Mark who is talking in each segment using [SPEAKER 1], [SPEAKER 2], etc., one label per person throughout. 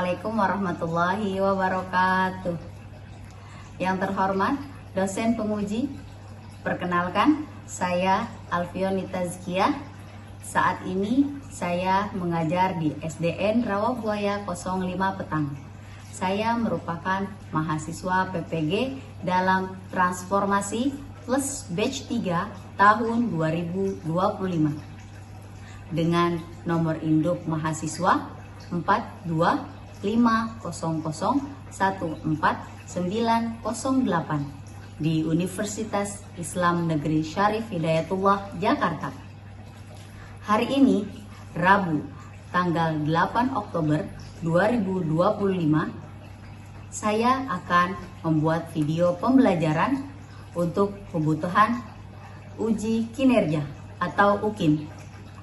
[SPEAKER 1] Assalamualaikum warahmatullahi wabarakatuh. Yang terhormat dosen penguji, perkenalkan saya Alfioni Tazkiyah. Saat ini saya mengajar di SDN Rawabuaya 05 Petang. Saya merupakan mahasiswa PPG dalam transformasi plus batch 3 tahun 2025 dengan nomor induk mahasiswa 425001498 di Universitas Islam Negeri Syarif Hidayatullah, Jakarta. Hari ini, Rabu, tanggal 8 Oktober 2025, saya akan membuat video pembelajaran untuk kebutuhan uji kinerja atau UKIN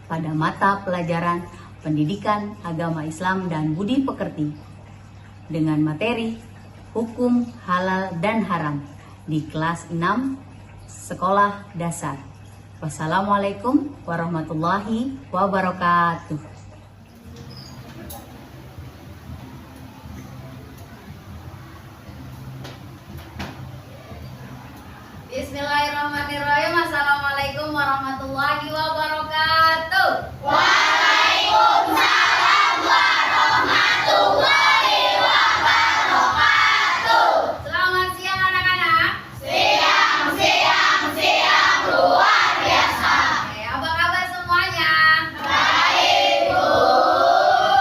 [SPEAKER 1] pada mata pelajaran Pendidikan Agama Islam dan Budi Pekerti dengan materi Hukum Halal dan Haram di kelas 6 Sekolah Dasar. Wassalamualaikum warahmatullahi wabarakatuh.
[SPEAKER 2] Bismillahirrahmanirrahim. Assalamualaikum warahmatullahi wabarakatuh.
[SPEAKER 3] Waalaikumsalam warahmatullahi wabarakatuh.
[SPEAKER 2] Selamat siang anak-anak.
[SPEAKER 3] Siang luar biasa.
[SPEAKER 2] Apa kabar semuanya?
[SPEAKER 3] Baik, Bu.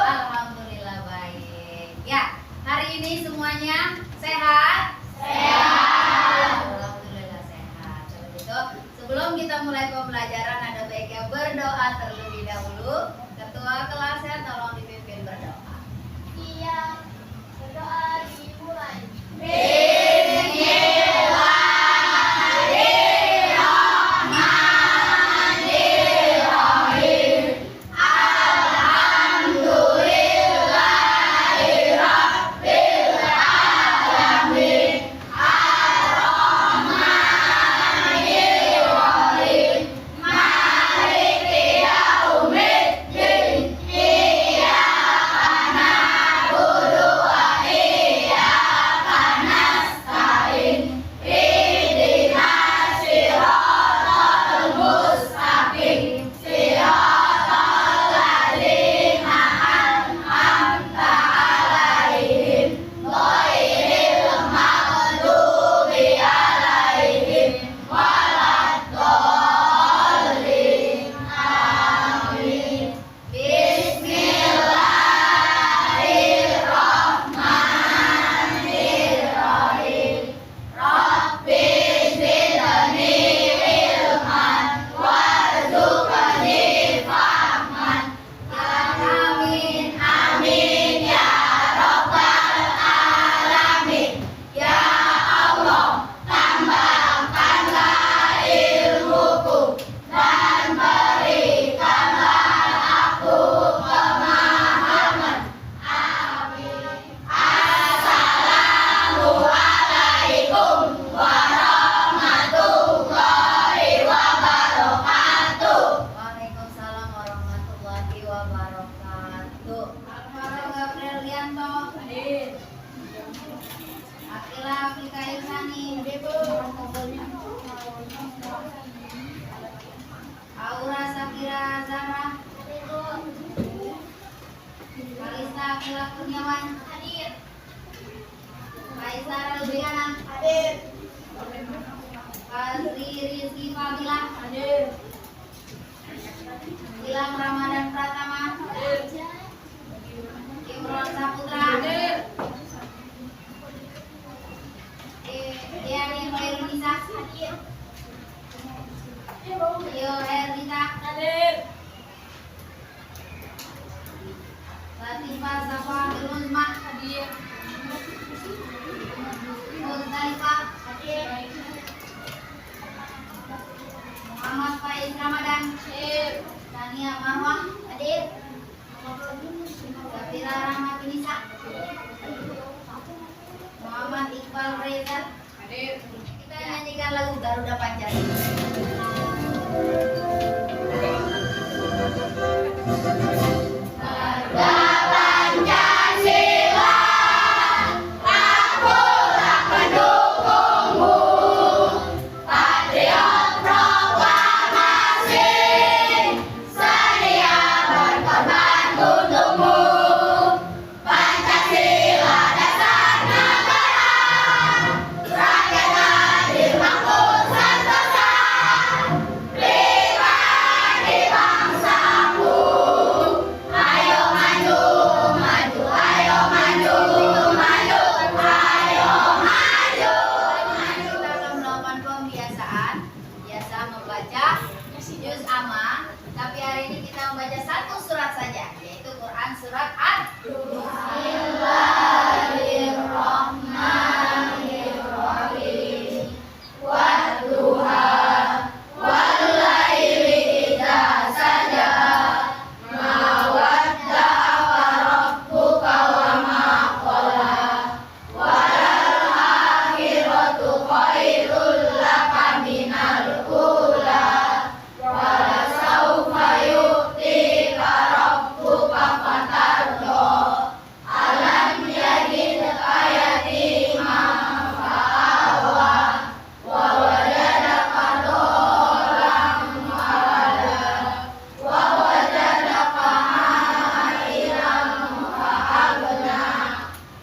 [SPEAKER 2] Alhamdulillah baik. Ya, hari ini semuanya sehat?
[SPEAKER 3] Sehat.
[SPEAKER 2] Alhamdulillah sehat. Kalau gitu, sebelum kita mulai pembelajaran ada baiknya berdoa terlebih dahulu. Ketua kelasnya tolong dipimpin berdoa.
[SPEAKER 3] Siap. Berdoa dimulai.
[SPEAKER 2] Waalaikumsalam warahmatullahi wabarakatuh. Bapak Brilianto, Akila Afrika Irsani, Aura Sakira Zahra, Kalista Akila Kurniawan, Kaisar Lubiana, Fazri Rizky Fadila, Gilang Ramadan Pratama, Imron Saputra, Diani Khairunisa, Tio Ernita, Latifah Safa Biluzma, Muzdalifah, Muhammad Faiz Ramadan, Tania Marwah, Safira Rahmatunisa, Muhammad Iqbal Reza. Kita nyanyikan lagu Garuda Pancasila.
[SPEAKER 3] Pancasila
[SPEAKER 2] bersama, tapi hari ini kita membaca satu surat saja, yaitu Quran surat Bismillahirrahmanirrahim. Wadduha wallaili idza saja ma wadda'aka rabbuka wa ma qala walal akhiratu khairul laka minal ula wala saufa yu'tika rabbuka fatardo alam yajidka yatiman fa'awa wa wajadaka dolan fahada wa wajadaka ailan fa'agna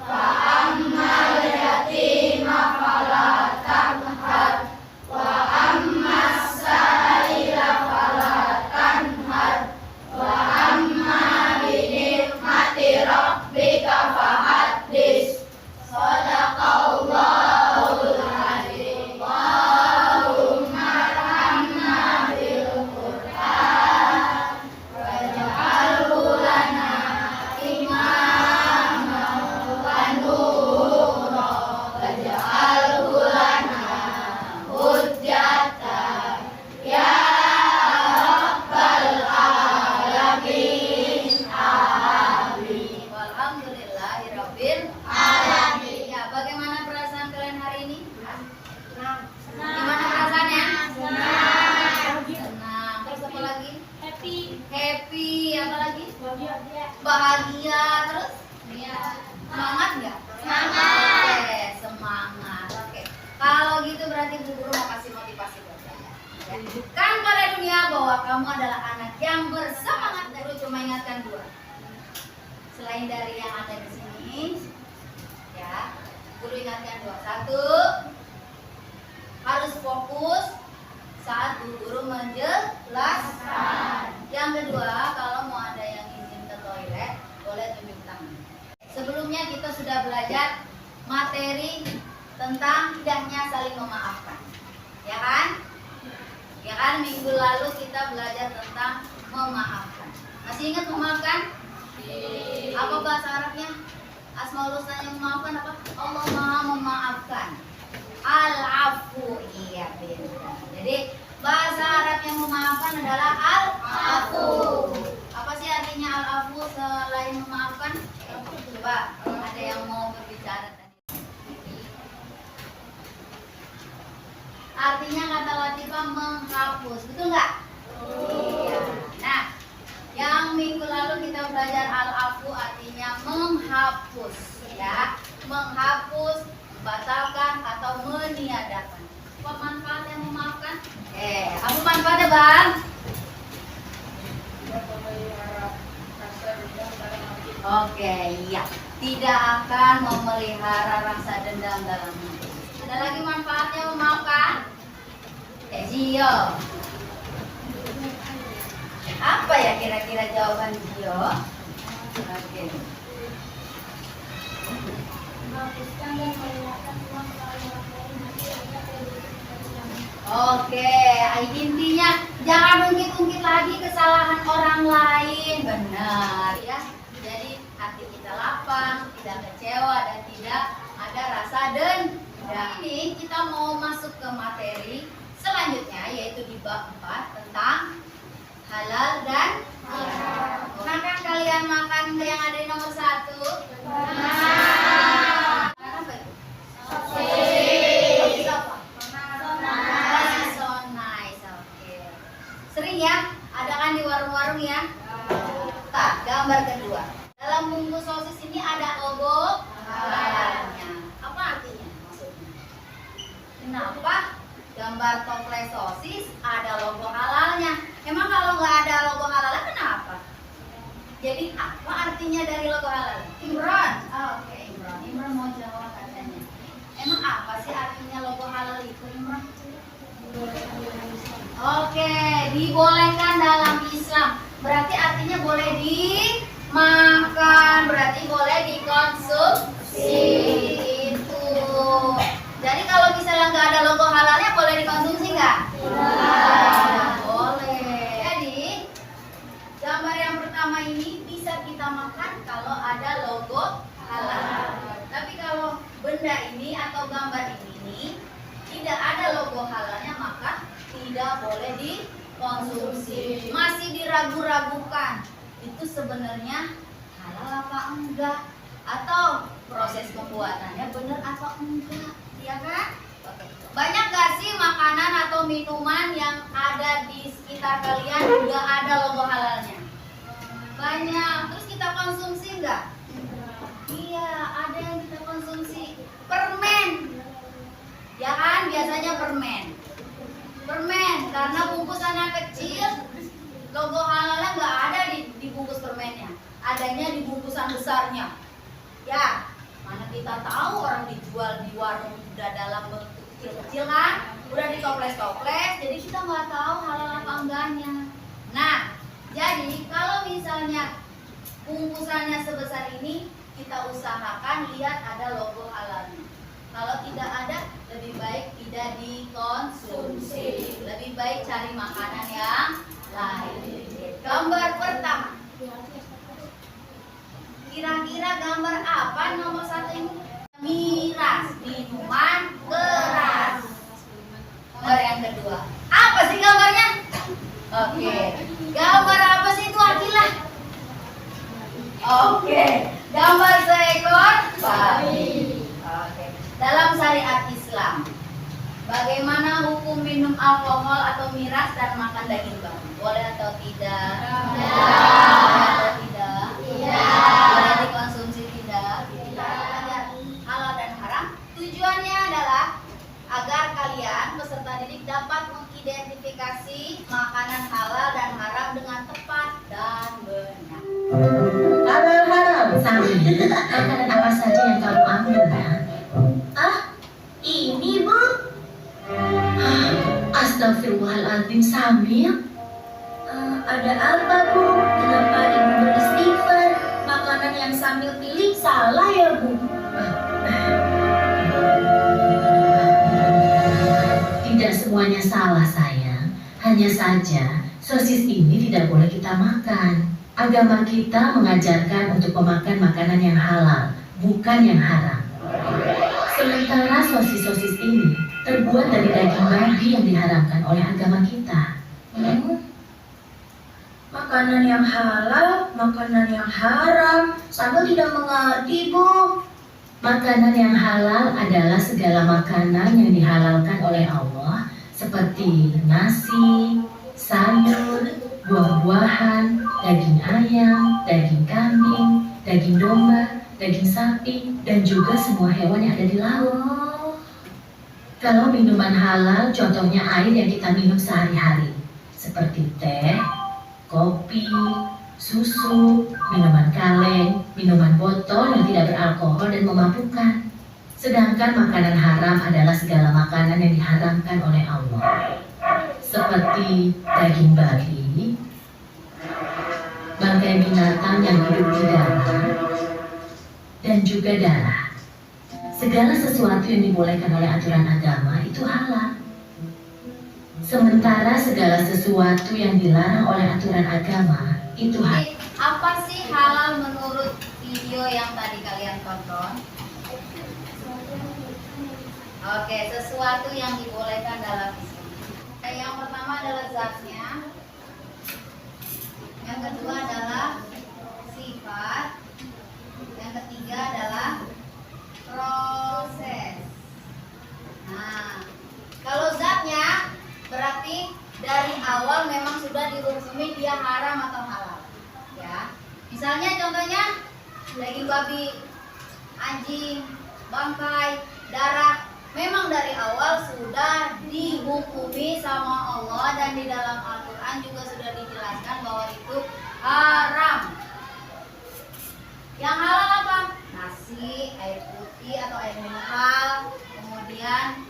[SPEAKER 2] fa'ammal yatima fala taqhar wa ammas sa'ila fala tanhar wa amma bi ni'mati rabbika fahaddits. Shadaqallahul azim. Allahumma arhamna bil Qur'an waj'alhu lana imaman wa nura waj'alhu lana hujjatan ya rabbal alamin. Amin. Walhamdulillahirabbil alamin. Ya, bagaimana perasaan kalian hari ini? Gimana perasaannya? Senang. Terus apa lagi? Happy. Apa lagi? Bahagia. Terus? Semangat nggak? Oke, semangat. Oke. Kalau gitu berarti Bu Guru mau kasih motivasi buat kalian. Ya. Kan pada dunia bahwa kamu adalah anak yang bersemangat. Guru cuma ingatkan dua. Selain dari yang ada di sini, ya, Guru ingatkan dua. Satu, harus fokus saat Bu Guru menjelaskan. Yang kedua, kalau mau ada yang izin ke toilet, boleh tunjuk tangan. Sebelumnya kita sudah belajar materi tentang indahnya saling memaafkan, ya kan? Ya kan, minggu lalu kita belajar tentang memaafkan. Masih ingat memaafkan? Apa bahasa Arabnya? Asmaul Husna yang memaafkan apa? Allah Maha memaafkan. Al-afu. Iya, benar. Jadi bahasa Arab yang memaafkan adalah al-afu. Apa sih artinya al-afu selain memaafkan? Coba, ada yang mau berbicara tadi. Artinya kata Latifah menghapus, betul nggak? Iya. Nah, yang minggu lalu kita belajar al-afu artinya menghapus, ya, menghapus, membatalkan atau meniadakan. Apa manfaat yang memaafkan? Apa manfaatnya, Bang? Oke, iya. Tidak akan memelihara rasa dendam dalam hidup. Ada lagi manfaatnya memaafkan? Gio. Apa ya kira-kira jawaban Gio? Oke. Oke, intinya jangan ungkit-ungkit lagi kesalahan orang lain, benar ya. Jadi hati kita lapang, tidak kecewa dan tidak ada rasa dendam. Ini kita mau masuk ke materi selanjutnya, yaitu di bab 4 tentang halal dan haram. Pernah kan kalian makan yang ada di nomor 1? Makan apa itu? Sosis apa? Sosis so nice. Oke. Sering ya? Ada kan di warung-warung ya? Tak, gambar kedua. Dalam bungkus sosis ini ada logo halalnya. Apa artinya? Maksudnya? Kenapa gambar toples sosis ada logo halalnya? Emang kalau nggak ada logo halalnya kenapa? Jadi apa artinya dari logo halal? Imran. Oke, Imran. Imran mau jawab katanya. Emang apa sih artinya logo halal itu, Imran? Oke, dibolehkan dalam Islam. Berarti artinya boleh dimakan, berarti boleh dikonsumsi. Itu. Jadi kalau misalnya nggak ada logo halalnya boleh dikonsumsi nggak? Boleh. tidak boleh dikonsumsi. Masih diragu-ragukan, itu sebenarnya halal apa enggak, atau proses pembuatannya benar atau enggak, ya kan? Banyak gak sih makanan atau minuman yang ada di sekitar kalian udah ada logo halalnya? Banyak. Terus kita konsumsi enggak? Iya, ada yang kita konsumsi. Permen, ya kan? Biasanya permen, karena bungkusannya kecil, logo halalnya nggak ada di bungkus permennya, adanya di bungkusan besarnya. Ya, mana kita tahu orang dijual di warung udah dalam bentuk kecil-kecil kan, udah ditoples-toples, jadi kita nggak tahu halal apa enggaknya. Nah, jadi kalau misalnya bungkusannya sebesar ini, kita usahakan lihat ada logo halalnya. Kalau tidak ada, lebih baik tidak dikonsumsi. Lebih baik cari makanan yang lain. Gambar pertama. Kira-kira gambar apa nomor 1 ini? Miras, minuman keras. Gambar yang kedua. Apa sih gambarnya? Oke. Gambar apa sih itu, Akilah? Oke. Gambar seekor babi. Oke. Dalam syariat Islam, bagaimana hukum minum alkohol atau miras dan makan daging babi? Boleh atau tidak? Boleh atau tidak? Boleh dikonsumsi tidak? Halal dan haram. Tujuannya adalah agar kalian peserta didik dapat mengidentifikasi makanan halal dan haram dengan tepat dan benar.
[SPEAKER 4] Halal haram, Sami. Makanan apa saja yang kamu ambil, ya? Ini, Bu. Astagfirullahaladzim, Samir. Ada apa, Bu? Kenapa Ibu beristighfar? Makanan yang Samir pilih salah ya, Bu? Tidak semuanya salah, sayang. Hanya saja, sosis ini tidak boleh kita makan. Agama kita mengajarkan untuk memakan makanan yang halal, bukan yang haram. Sementara sosis-sosis ini terbuat dari daging babi yang diharamkan oleh agama kita. Makanan yang halal, makanan yang haram, Sambil tidak mengerti, Bu. Makanan yang halal adalah segala makanan yang dihalalkan oleh Allah, seperti nasi, sayur, buah-buahan, daging ayam, daging kambing, daging domba, daging sapi, dan juga semua hewan yang ada di laut. Kalau minuman halal, contohnya air yang kita minum sehari-hari, seperti teh, kopi, susu, minuman kaleng, minuman botol yang tidak beralkohol dan memabukkan. Sedangkan makanan haram adalah segala makanan yang diharamkan oleh Allah, seperti daging babi, bangkai binatang yang hidup di darat, dan juga darah. Segala sesuatu yang dibolehkan oleh aturan agama itu halal. Sementara segala sesuatu yang dilarang oleh aturan agama itu haram.
[SPEAKER 2] Apa sih halal menurut video yang tadi kalian tonton? Oke, sesuatu yang dibolehkan dalam Islam. Yang pertama adalah zatnya. Yang kedua adalah sifat. Yang ketiga adalah proses. Nah, kalau zatnya berarti dari awal memang sudah dihukumi dia haram atau halal. Ya. Misalnya contohnya daging babi, anjing, bangkai, darah, memang dari awal sudah dihukumi sama Allah dan di dalam Al-Quran juga sudah dijelaskan bahwa itu haram. Yang halal apa? Nasi, air putih atau air mineral, kemudian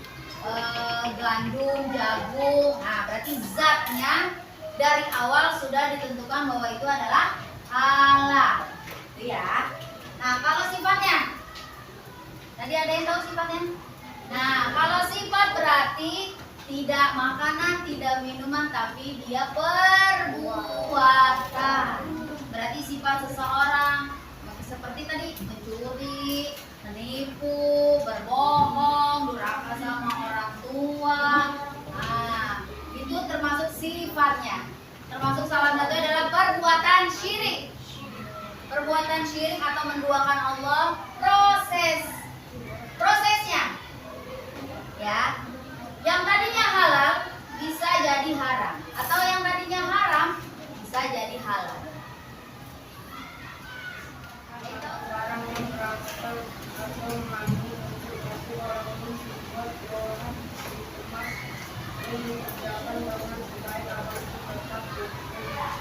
[SPEAKER 2] gandum, jagung. Nah, berarti zatnya dari awal sudah ditentukan bahwa itu adalah halal. Itu ya. Nah, kalau sifatnya, tadi ada yang tahu sifatnya? Nah, kalau sifat berarti tidak makanan, tidak minuman, tapi dia perbuatan. Berarti sifat seseorang seperti tadi mencuri, menipu, berbohong, durhaka sama orang tua. Nah, itu sifatnya. Termasuk salah satu adalah perbuatan syirik. Perbuatan syirik atau menduakan Allah, prosesnya. Ya. Yang tadinya halal bisa jadi haram, atau yang tadinya haram bisa jadi halal.
[SPEAKER 3] Barang yang berasal atau mengandung sesuatu walaupun dibuat orang dikemas dan dikerjakan dengan sebaik amal tetap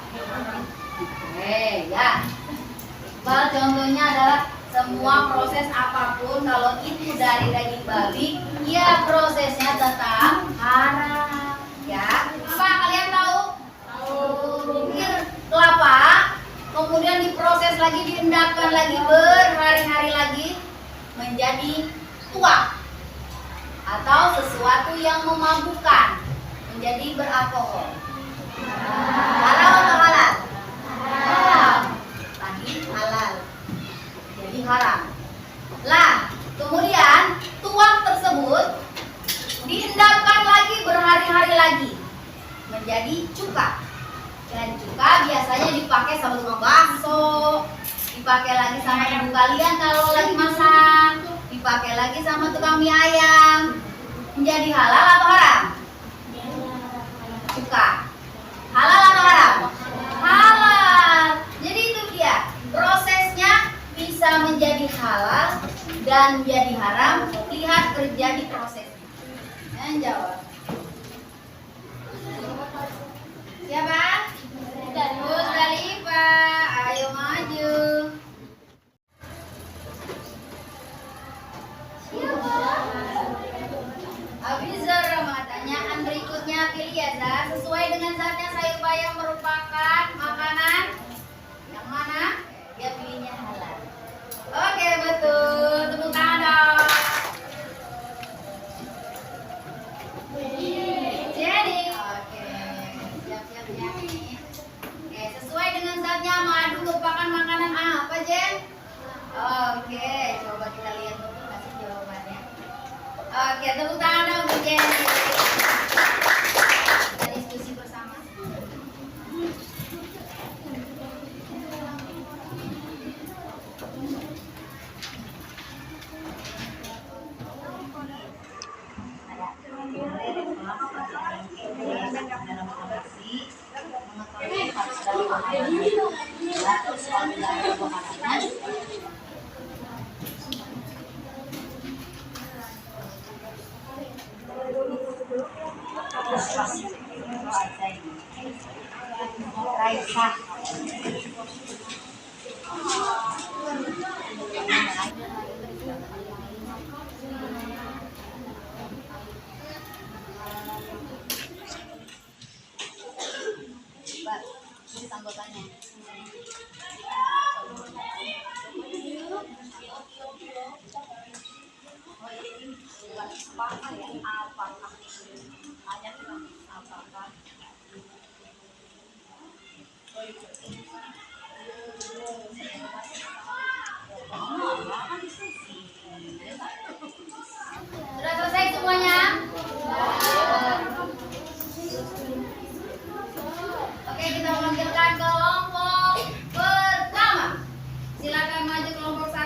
[SPEAKER 3] diharam.
[SPEAKER 2] Ya. Iqbal, contohnya adalah semua proses apapun kalau itu dari daging babi, ya prosesnya tetap haram. Ya. Apa kalian tahu? Mungkin kelapa kemudian diproses lagi, diendapkan lagi berhari-hari lagi menjadi tuak atau sesuatu yang memabukkan menjadi beralkohol. Halal atau halal? Halal. Tadi halal. Jadi haram. Lah, kemudian tuak tersebut diendapkan lagi berhari-hari lagi menjadi cuka. Dan cuka biasanya dipakai sama tukang bakso, dipakai lagi sama ibu kalian kalau lagi masak, dipakai lagi sama tukang mie ayam. Menjadi halal atau haram? Cuka. Halal atau haram? Halal. Jadi itu dia. Prosesnya bisa menjadi halal dan menjadi haram. Lihat terjadi prosesnya. Yang jawab. Siapa? Musdalifah, ayo maju. Abizar, pertanyaan berikutnya pilih ya Zar. Sesuai dengan zatnya sayur bayam merupakan makanan yang mana? Dia pilihnya halal. Oke, betul. Tepuk tangan dong. Jadi, oke. Siap-siap ya. Oke, sesuai dengan zatnya madu merupakan makanan apa, Jen? Oke, coba kita lihat dulu kasih jawabannya. Oke, tepuk tangan dong, Bu Jen. Kita diskusi bersama. Raisa. Ini sambutannya. Apakah ya? Apakah? Hanya apakah? Sudah selesai semuanya? Oke, kita lanjutkan kelompok pertama. Silakan maju kelompok 1.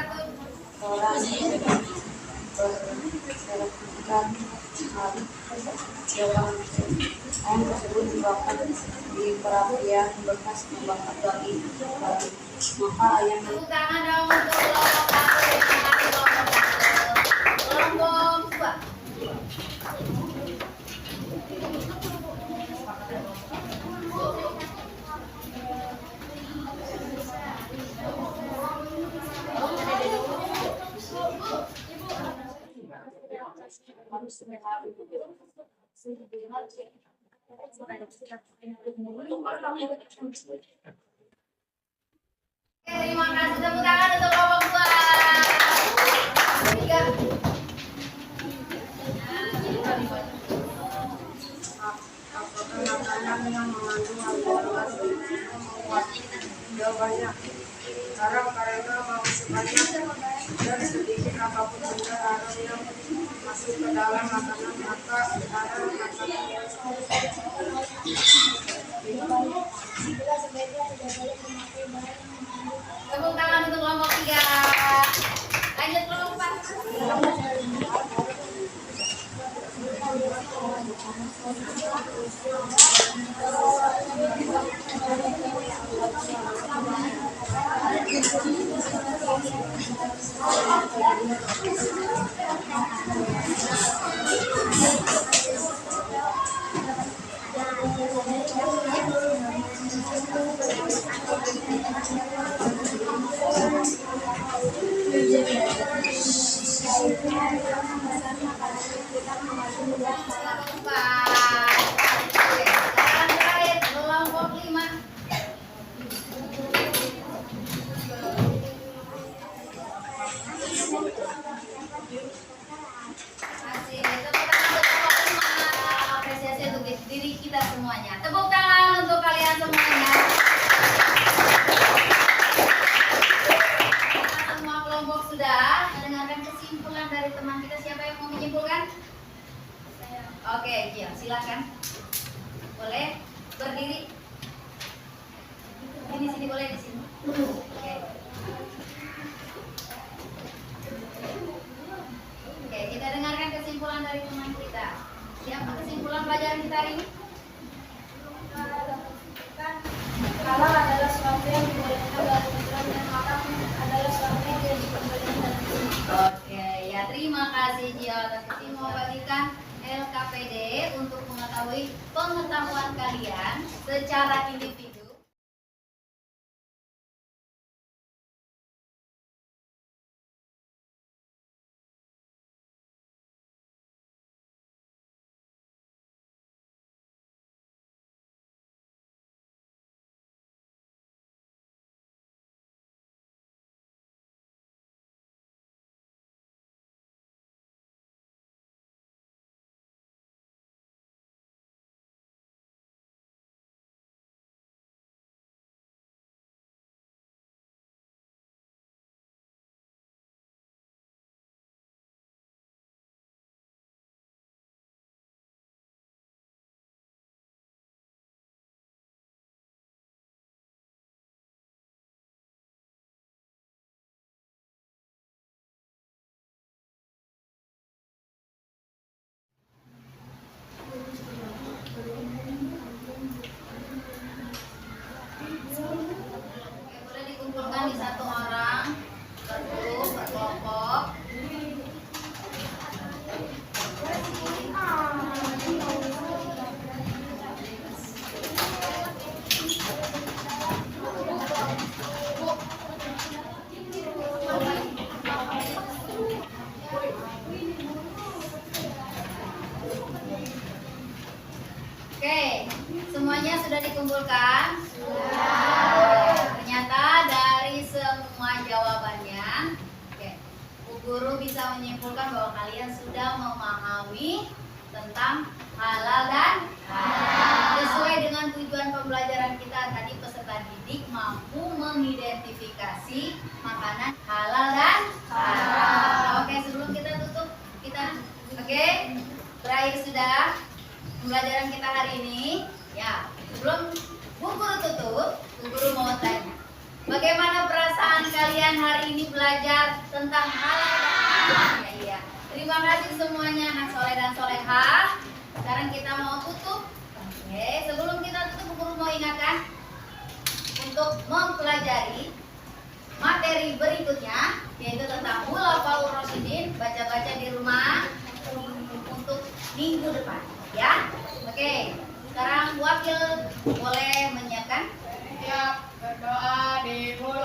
[SPEAKER 5] Ayam tersebut dibakar di perapian bekas membakar daging babi. Maka ayam
[SPEAKER 2] Tepuk tangan dong untuk kelompok 1. Terima kasih kelompok 1. Kelompok 2. Terima kasih, tepuk tangan untuk kelompok 2. 3.
[SPEAKER 3] Apakah makanan yang mengandung alkohol membuat jawabannya haram karena mau sebanyak dan sedikit apapun benda haram yang masuk ke dalam makanan maka haram makanan
[SPEAKER 2] Sekarang terakhir kelompok 5. Masih tepuk tangan untuk kelompok 5. Apresiasi untuk diri kita semuanya. Tepuk tangan untuk kalian semuanya. Semua kelompok sudah mendengarkan kesimpulan dari teman kita. Siapa yang mau menyimpulkan? Oke, ya, silakan. Boleh berdiri. Sini boleh di sini. Oke. Oke, kita dengarkan kesimpulan dari teman kita. Siapa kesimpulan pelajaran kita hari ini?
[SPEAKER 3] Halal adalah sesuatu yang dibolehkan dalam Islam dan haram adalah sesuatu yang tidak diperbolehkan.
[SPEAKER 2] Oke, ya terima kasih Cio atas mau bagikan LKPD untuk mengetahui pengetahuan kalian secara individu. Boleh dikumpulkan di satu orang, per grup, per kelompok. Oke, semuanya sudah dikumpulkan? Sudah. Ternyata dari semua jawabannya, oke, Bu Guru bisa menyimpulkan bahwa kalian sudah memahami tentang halal dan haram. Sesuai dengan tujuan pembelajaran kita tadi, peserta didik mampu mengidentifikasi makanan halal dan haram. Oke, sebelum kita tutup, oke, berakhir sudah pembelajaran kita hari ini. Ya, sebelum Bu Guru tutup, Bu Guru mau tanya, bagaimana perasaan kalian hari ini belajar tentang halal dan haram? Ya, iya. Terima kasih semuanya anak soleh dan solehah. Sekarang kita mau tutup. Oke, sebelum kita tutup, Bu Guru mau ingatkan untuk mempelajari materi berikutnya, yaitu tentang Khulafaur Rasyidin. Baca-baca di rumah untuk minggu depan. Ya, oke. Sekarang wakil boleh menyiapkan.
[SPEAKER 3] Siap, berdoa dimulai.